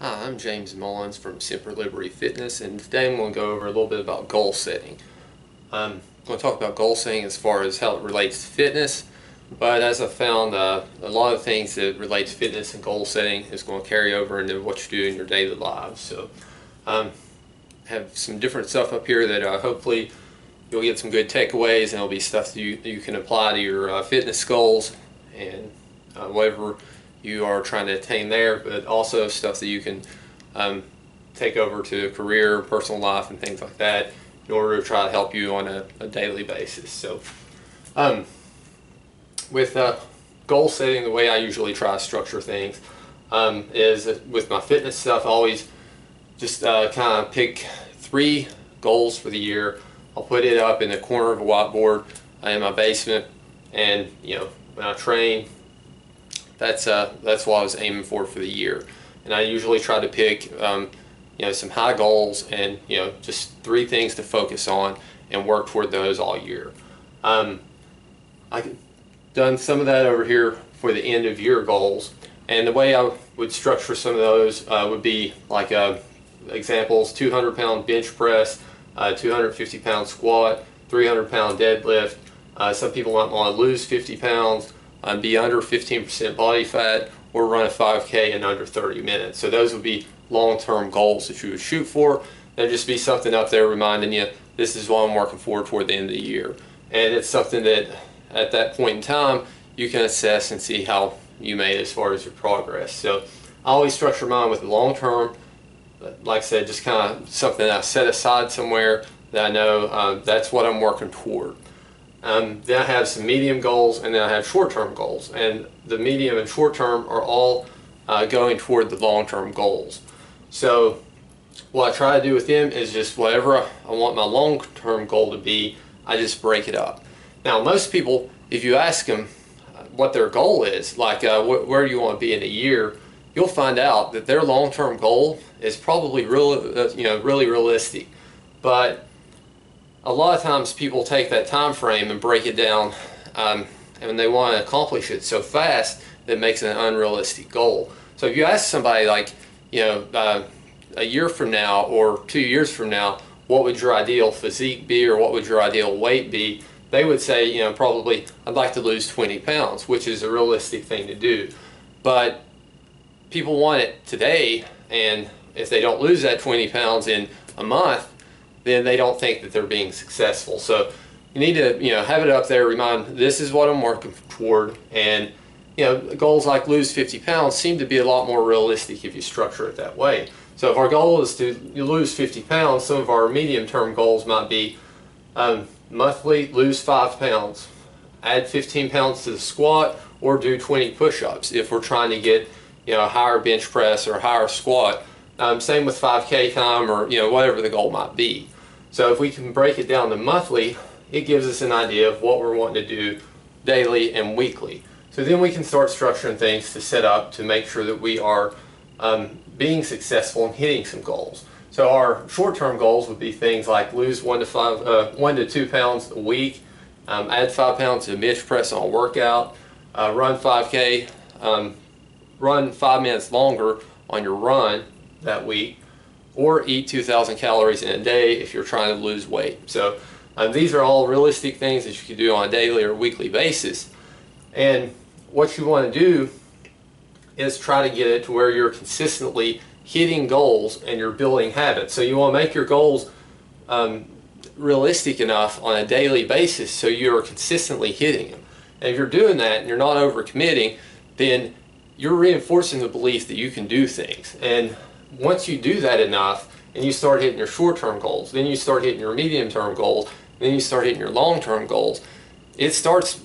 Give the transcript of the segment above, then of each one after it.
Hi, I'm James Mullins from Semper Liberty Fitness, and today I'm going to go over a little bit about goal setting. I'm going to talk about goal setting as far as how it relates to fitness, but as I found, a lot of things that relate to fitness and goal setting is going to carry over into what you do in your daily lives. So, have some different stuff up here that hopefully you'll get some good takeaways, and it'll be stuff that you can apply to your fitness goals and whatever you are trying to attain there, but also stuff that you can take over to a career, personal life, and things like that in order to try to help you on a daily basis. So with goal setting, the way I usually try to structure things is with my fitness stuff, I always just kind of pick 3 goals for the year. I'll put it up in the corner of a whiteboard in my basement, and when I train, that's what I was aiming for the year. And I usually try to pick some high goals and just 3 things to focus on and work toward those all year. I've done some of that over here for the end of year goals, and the way I would structure some of those would be like examples: 200-pound bench press, 250-pound squat, 300-pound deadlift. Some people might want to lose 50 pounds, be under 15% body fat, or run a 5K in under 30 minutes. So those would be long-term goals that you would shoot for. There'd just be something up there reminding you, this is what I'm working for toward the end of the year. And it's something that at that point in time you can assess and see how you made as far as your progress. So I always structure mine with long-term, like I said, just kind of something that I set aside somewhere that I know that's what I'm working toward. Then I have some medium goals, and then I have short-term goals, and the medium and short-term are all going toward the long-term goals. So what I try to do with them is just whatever I want my long-term goal to be, I just break it up. Now most people, if you ask them what their goal is, like where do you want to be in a year, you'll find out that their long-term goal is probably really realistic. But a lot of times people take that time frame and break it down, and they want to accomplish it so fast that it makes it an unrealistic goal. So if you ask somebody like, a year from now or 2 years from now, what would your ideal physique be, or what would your ideal weight be, they would say, probably, I'd like to lose 20 pounds, which is a realistic thing to do. But people want it today, and if they don't lose that 20 pounds in a month, then they don't think that they're being successful. So you need to have it up there, remind, this is what I'm working toward. And goals like lose 50 pounds seem to be a lot more realistic if you structure it that way. So if our goal is to lose 50 pounds, some of our medium-term goals might be monthly lose 5 pounds, add 15 pounds to the squat, or do 20 push-ups if we're trying to get a higher bench press or a higher squat. Same with 5K time, or whatever the goal might be. So if we can break it down to monthly, it gives us an idea of what we're wanting to do daily and weekly. So then we can start structuring things to set up to make sure that we are being successful in hitting some goals. So our short-term goals would be things like lose 1 to 2 pounds a week, add 5 pounds to bench press on a workout, run 5K, run 5 minutes longer on your run that week, or eat 2,000 calories in a day if you're trying to lose weight. So these are all realistic things that you can do on a daily or weekly basis. And what you want to do is try to get it to where you're consistently hitting goals and you're building habits. So you want to make your goals realistic enough on a daily basis so you're consistently hitting them. And if you're doing that and you're not overcommitting, then you're reinforcing the belief that you can do things. And once you do that enough and you start hitting your short-term goals, then you start hitting your medium-term goals, then you start hitting your long-term goals, it starts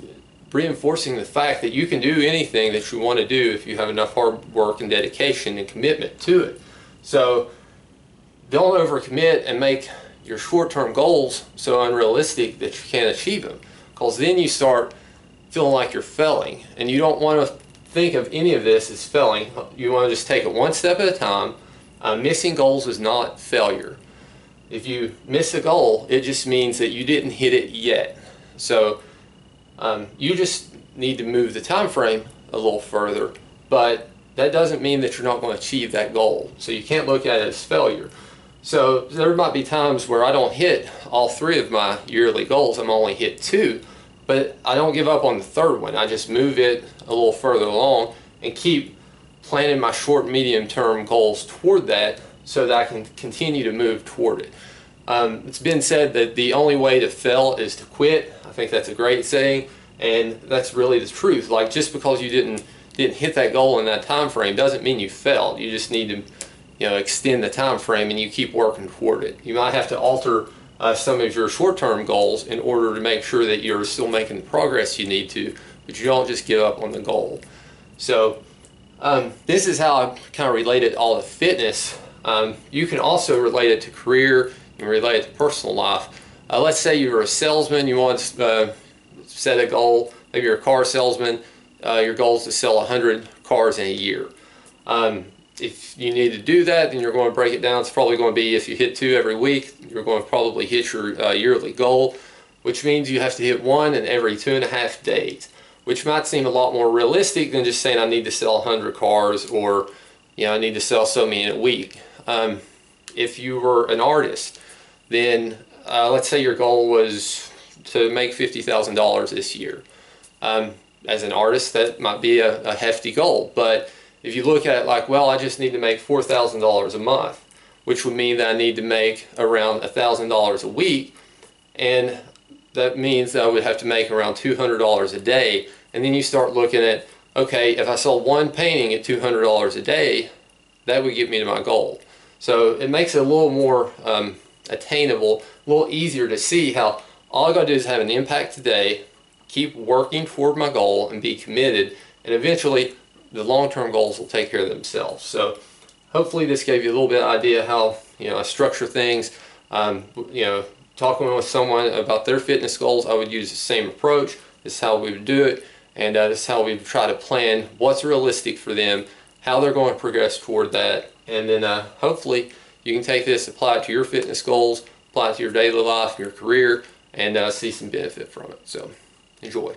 reinforcing the fact that you can do anything that you want to do if you have enough hard work and dedication and commitment to it. So don't overcommit and make your short-term goals so unrealistic that you can't achieve them, because then you start feeling like you're failing, and you don't want to think of any of this as failing. You want to just take it one step at a time. Missing goals is not failure. If you miss a goal, it just means that you didn't hit it yet. So you just need to move the time frame a little further, but that doesn't mean that you're not going to achieve that goal. So you can't look at it as failure. So there might be times where I don't hit all 3 of my yearly goals. I'm only hit 2, but I don't give up on the 3rd one. I just move it a little further along and keep planning my short, medium term goals toward that so that I can continue to move toward it. It's been said that the only way to fail is to quit. I think that's a great saying, and that's really the truth. Like, just because you didn't hit that goal in that time frame doesn't mean you failed. You just need to, you know, extend the time frame and you keep working toward it. You might have to alter some of your short-term goals in order to make sure that you're still making the progress you need to, but you don't just give up on the goal. So this is how I kind of relate it all to fitness. You can also relate it to career, you can relate it to personal life. Let's say you're a salesman, you want to set a goal, maybe you're a car salesman, your goal is to sell 100 cars in a year. If you need to do that, then you're going to break it down. It's probably going to be, if you hit 2 every week, you're going to probably hit your yearly goal, which means you have to hit 1 in every 2.5 days, which might seem a lot more realistic than just saying I need to sell 100 cars, or, you know, I need to sell so many in a week. If you were an artist, then let's say your goal was to make $50,000 this year. As an artist, that might be a hefty goal, but if you look at it like, well, I just need to make $4,000 a month, which would mean that I need to make around $1,000 a week, and that means that I would have to make around $200 a day. And then you start looking at, okay, if I sold 1 painting at $200 a day, that would get me to my goal. So it makes it a little more attainable, a little easier to see how all I got to do is have an impact today, keep working toward my goal, and be committed, and eventually the long-term goals will take care of themselves. So hopefully this gave you a little bit of idea how, you know, I structure things. You know, talking with someone about their fitness goals, I would use the same approach. This is how we would do it, and this is how we would try to plan what's realistic for them, how they're going to progress toward that, and then hopefully you can take this, apply it to your fitness goals, apply it to your daily life, your career, and see some benefit from it. So enjoy.